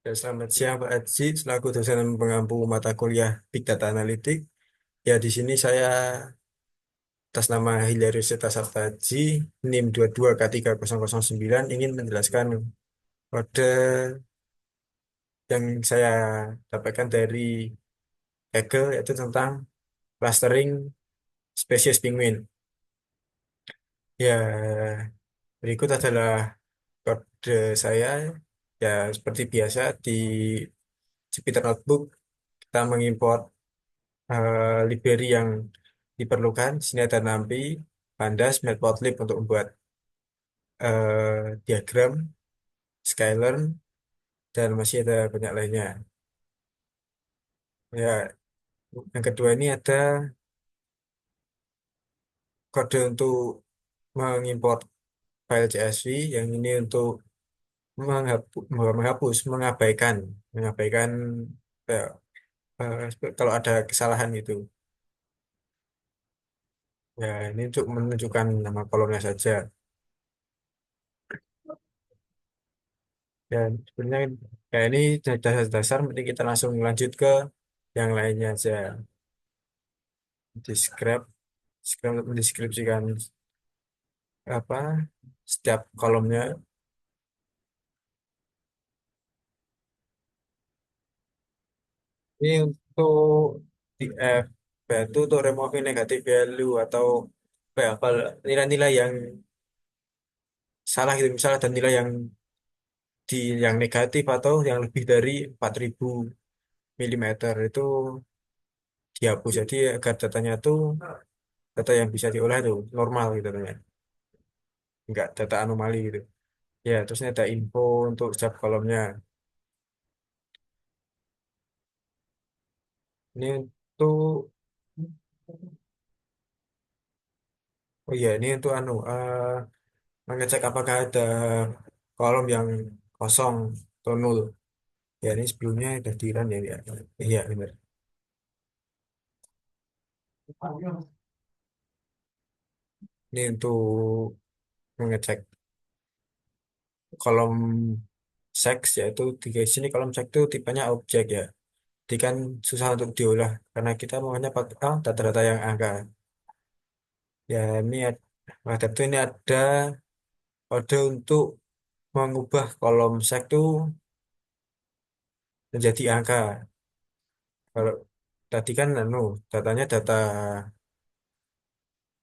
Ya, selamat siang Pak Haji, selaku dosen pengampu mata kuliah Big Data Analytics. Ya, di sini saya atas nama Hilarius Seta Sabta Haji, NIM 22K3009 ingin menjelaskan kode yang saya dapatkan dari Kaggle yaitu tentang clustering spesies penguin. Ya, berikut adalah kode saya. Ya, seperti biasa di Jupyter Notebook kita mengimport library yang diperlukan. Di sini ada NumPy, Pandas, Matplotlib untuk membuat diagram, Skylern, dan masih ada banyak lainnya. Ya, yang kedua ini ada kode untuk mengimport file CSV, yang ini untuk mengabaikan eh, kalau ada kesalahan itu. Ya, ini untuk menunjukkan nama kolomnya saja. Dan sebenarnya ya ini dasar-dasar, mending kita langsung lanjut ke yang lainnya aja. Describe, describe untuk mendeskripsikan apa setiap kolomnya. Ini untuk DF, itu untuk removing negative value atau apa ya, kalau nilai-nilai yang salah gitu, misalnya ada nilai yang di yang negatif atau yang lebih dari 4000 milimeter itu dihapus. Jadi agar datanya itu data yang bisa diolah itu normal gitu katanya, nggak data anomali gitu. Ya, terus ini ada info untuk setiap kolomnya. Ini untuk, oh iya, ini untuk mengecek apakah ada kolom yang kosong atau nol. Ya, ini sebelumnya udah di run ya, ya. Iya, benar. Ini untuk mengecek kolom seks, yaitu di sini kolom seks itu tipenya objek ya. Jadi kan susah untuk diolah karena kita maunya pakai data-data yang angka. Ya, nah, tentu ini ada kode untuk mengubah kolom seks itu menjadi angka. Kalau tadi kan datanya data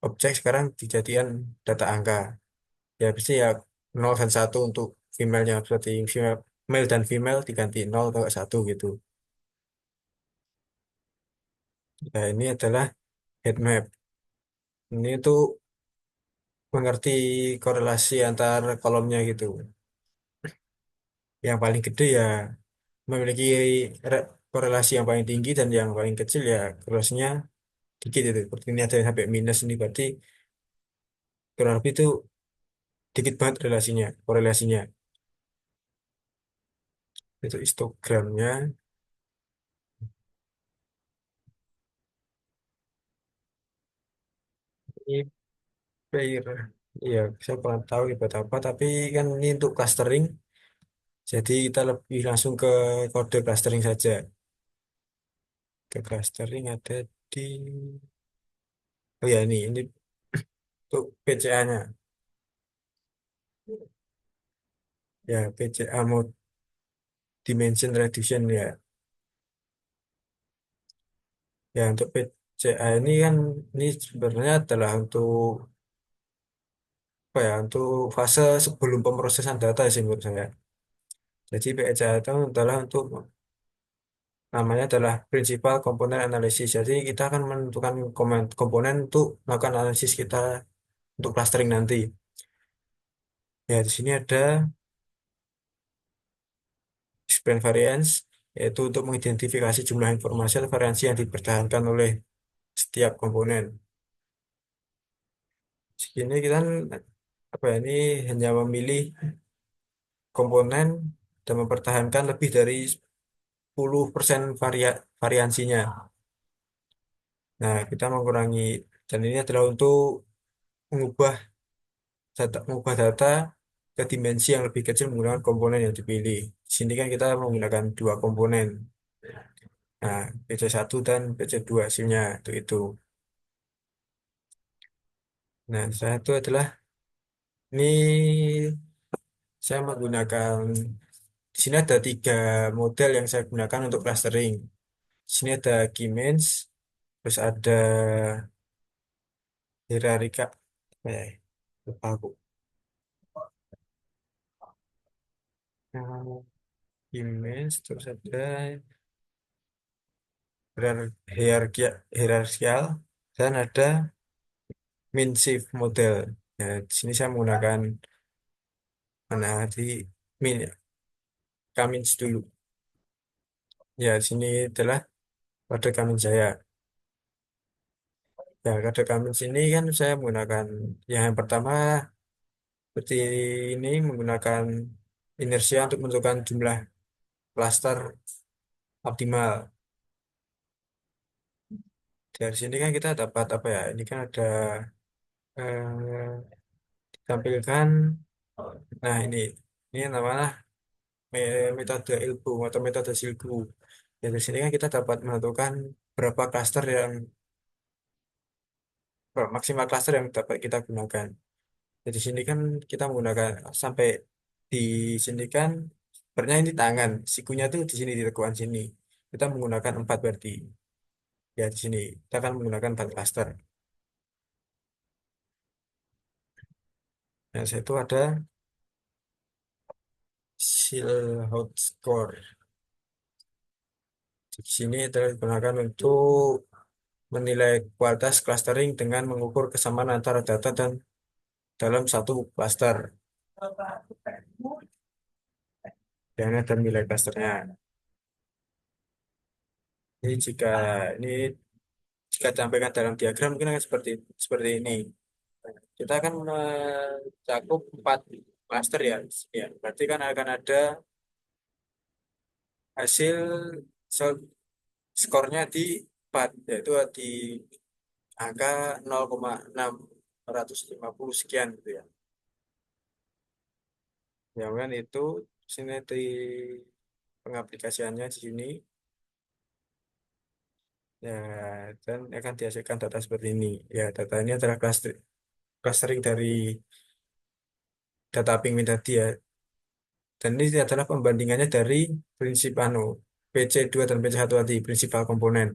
objek, sekarang dijadikan data angka. Ya pasti ya 0 dan 1 untuk female-nya, seperti female, male dan female diganti 0 atau 1 gitu. Nah, ini adalah heat map. Ini tuh mengerti korelasi antar kolomnya gitu. Yang paling gede ya memiliki korelasi yang paling tinggi, dan yang paling kecil ya korelasinya dikit itu. Seperti ini ada yang sampai minus, ini berarti kurang lebih itu dikit banget korelasinya. Itu histogramnya. Ini pair. Iya, saya kurang tahu buat apa, tapi kan ini untuk clustering, jadi kita lebih langsung ke kode clustering saja. Ke clustering ada di, oh ya, ini untuk PCA-nya. Ya, PCA mode dimension reduction ya. Ya, untuk PCA ini kan, ini sebenarnya adalah untuk apa ya? Untuk fase sebelum pemrosesan data sih menurut saya. Jadi PCA itu adalah untuk, namanya adalah Principal Component Analysis. Jadi kita akan menentukan komponen untuk melakukan analisis kita untuk clustering nanti. Ya, di sini ada explain variance, yaitu untuk mengidentifikasi jumlah informasi atau variansi yang dipertahankan oleh setiap komponen. Segini kita apa ya, ini hanya memilih komponen dan mempertahankan lebih dari 10% variansinya. Nah, kita mengurangi, dan ini adalah untuk mengubah mengubah data ke dimensi yang lebih kecil menggunakan komponen yang dipilih. Di sini kan kita menggunakan dua komponen. Nah, PC1 dan PC2 hasilnya itu. Nah, saya itu adalah ini saya menggunakan di sini ada tiga model yang saya gunakan untuk clustering. Di sini ada Siemens, terus ada Hierarchica, lupa aku. Nah, Siemens, terus ada hierarchical, dan ada Minshift model. Ya, di sini saya menggunakan mana di Min Cummins dulu. Ya, di sini adalah kode Cummins saya. Ya, kode Cummins ini kan saya menggunakan yang pertama seperti ini menggunakan inersia untuk menentukan jumlah cluster optimal. Dari sini kan kita dapat apa ya? Ini kan ada tampilkan. Nah, ini namanya metode ilmu atau metode silku. Ya, dari sini kan kita dapat menentukan berapa cluster yang maksimal cluster yang dapat kita gunakan. Jadi sini kan kita menggunakan sampai di sini kan sebenarnya ini tangan, sikunya tuh di sini di tekuan sini. Kita menggunakan empat berarti. Ya di sini kita akan menggunakan empat cluster. Nah, saya itu ada Silhouette score. Di sini adalah digunakan untuk menilai kualitas clustering dengan mengukur kesamaan antara data dan dalam satu cluster. Dan ada nilai clusternya. Ini ini jika ditampilkan dalam diagram mungkin akan seperti ini. Kita akan mencakup empat cluster ya. Ya, berarti kan akan ada hasil so- skornya di 4, yaitu di angka 0,650 sekian gitu ya. Ya kan itu sini di pengaplikasiannya di sini ya dan akan dihasilkan data seperti ini. Ya, data ini adalah clustering dari data pingin tadi ya. Dan ini adalah pembandingannya dari prinsip PC2 dan PC1 tadi, prinsipal komponen.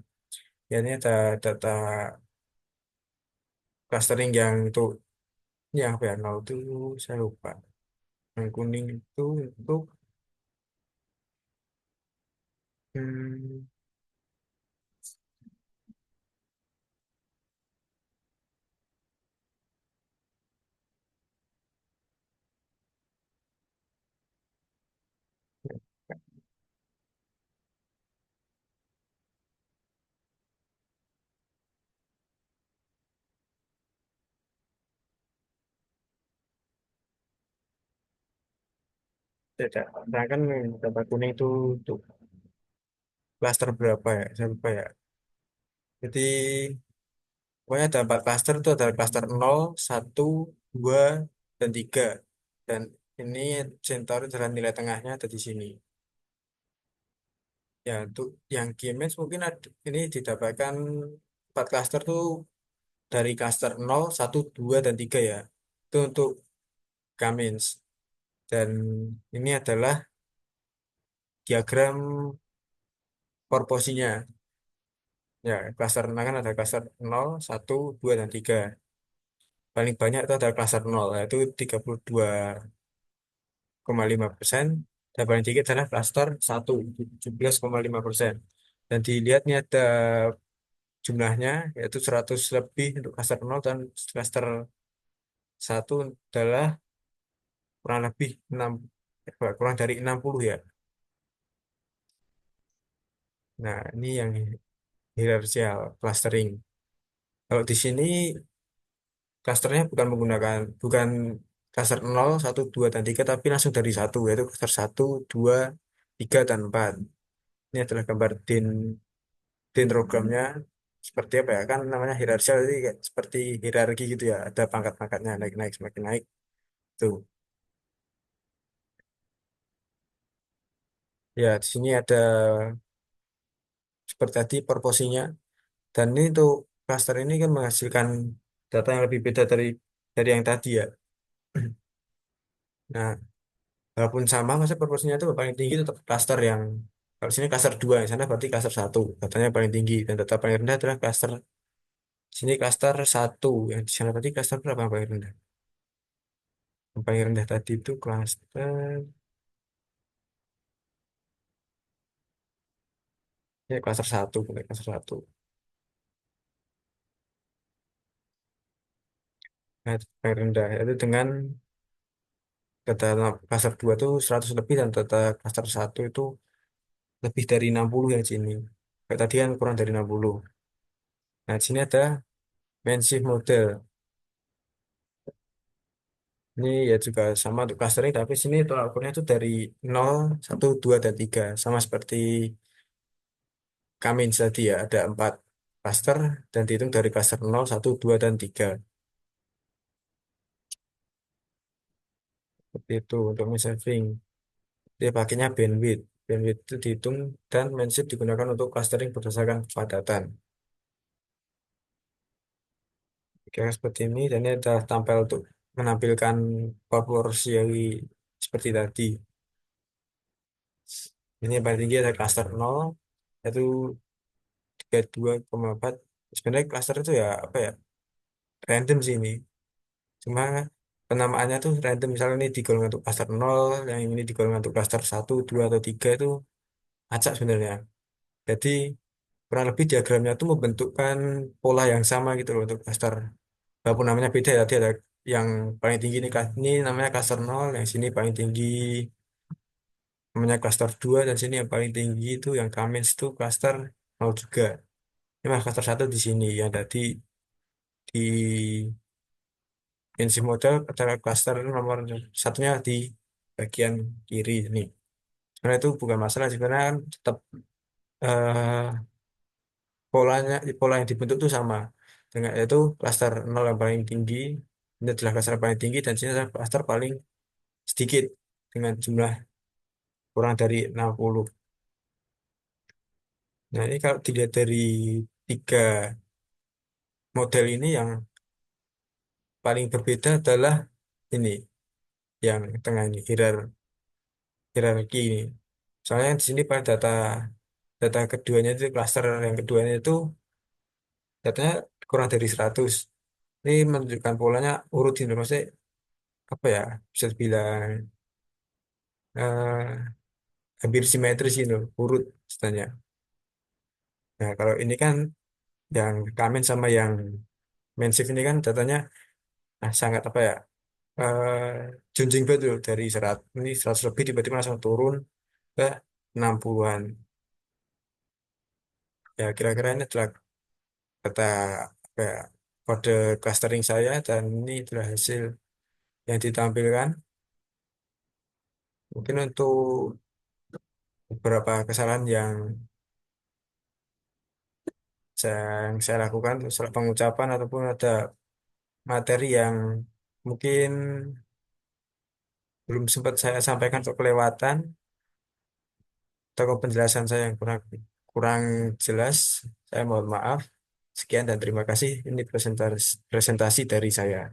Ya, ini ada data clustering yang itu, ini apa ya, nol itu saya lupa. Yang kuning itu untuk hmm, tidak. Nah kan data kuning itu untuk cluster berapa ya? Saya lupa ya. Jadi pokoknya ada 4 cluster itu ada cluster 0, 1, 2, dan 3. Dan ini Centauri adalah nilai tengahnya ada di sini. Ya, untuk yang Siemens mungkin ini didapatkan 4 cluster tuh dari cluster 0, 1, 2, dan 3 ya. Itu untuk Cummins. Dan ini adalah diagram proporsinya. Ya, cluster kan ada cluster 0, 1, 2, dan 3. Paling banyak itu ada cluster 0, yaitu 32,5%. Dan paling sedikit adalah cluster 1, 17,5%. Dan dilihat ini ada jumlahnya, yaitu 100 lebih untuk cluster 0 dan cluster 1 adalah kurang lebih 6, kurang dari 60 ya. Nah, ini yang hierarchical clustering. Kalau di sini clusternya bukan cluster 0, 1, 2, dan 3 tapi langsung dari satu yaitu cluster 1, 2, 3, dan 4. Ini adalah gambar dendrogramnya seperti apa ya? Kan namanya hierarchical jadi kayak seperti hierarki gitu ya. Ada pangkat-pangkatnya naik-naik semakin naik. Tuh. Ya, di sini ada seperti tadi proporsinya. Dan ini untuk cluster ini kan menghasilkan data yang lebih beda dari yang tadi ya. Nah, walaupun sama, masa proporsinya itu paling tinggi tetap cluster yang kalau sini cluster 2, yang sana berarti cluster 1, datanya paling tinggi dan data paling rendah adalah cluster sini cluster 1, yang di sana tadi cluster berapa yang paling rendah? Yang paling rendah tadi itu cluster ya cluster 1, bukan cluster 1. Nah, itu paling rendah itu dengan data cluster 2 itu 100 lebih dan data cluster 1 itu lebih dari 60 yang sini. Kayak tadi kan kurang dari 60. Nah, di sini ada main shift model. Ini ya juga sama untuk clustering, tapi sini tolak ukurnya itu dari 0, 1, 2, dan 3. Sama seperti kami tadi ya, ada 4 cluster dan dihitung dari cluster 0, 1, 2, dan 3. Seperti itu untuk main saving. Dia pakainya bandwidth. Bandwidth itu dihitung dan main shift digunakan untuk clustering berdasarkan kepadatan. Oke, seperti ini dan ini adalah tampil untuk menampilkan proporsi seperti tadi. Ini yang paling tinggi ada cluster 0, yaitu 32,4. Sebenarnya cluster itu ya apa ya, random sih ini. Cuma penamaannya tuh random. Misalnya ini digolongkan untuk cluster 0, yang ini digolongkan untuk cluster 1, 2, atau 3 itu acak sebenarnya. Jadi kurang lebih diagramnya tuh membentukkan pola yang sama gitu loh untuk cluster. Walaupun namanya beda ya, tadi ada yang paling tinggi ini namanya cluster 0, yang sini paling tinggi namanya cluster 2, dan sini yang paling tinggi itu yang Cummins itu cluster 0 juga. Ini mas cluster 1 di sini yang tadi di prinsip model adalah cluster nomor satunya di bagian kiri ini. Sebenarnya itu bukan masalah sebenarnya kan tetap eh, pola yang dibentuk itu sama dengan yaitu cluster 0 yang paling tinggi, ini adalah cluster paling tinggi, dan sini adalah cluster paling sedikit dengan jumlah kurang dari 60. Nah, ini kalau dilihat dari tiga model ini yang paling berbeda adalah ini yang tengah ini hierarki ini. Soalnya di sini pada data keduanya itu cluster yang keduanya itu datanya kurang dari 100. Ini menunjukkan polanya urut ini maksudnya apa ya, bisa dibilang eh, hampir simetris ini loh, urut sebenarnya. Nah, kalau ini kan yang Kamen sama yang Mensif ini kan datanya sangat apa ya, junjing betul dari 100, ini 100 lebih tiba-tiba langsung turun ke 60-an. Ya, kira-kira ini adalah kata apa ya, kode clustering saya, dan ini adalah hasil yang ditampilkan. Mungkin untuk beberapa kesalahan yang saya lakukan, salah pengucapan ataupun ada materi yang mungkin belum sempat saya sampaikan atau kelewatan, atau penjelasan saya yang kurang kurang jelas, saya mohon maaf. Sekian dan terima kasih. Ini presentasi dari saya.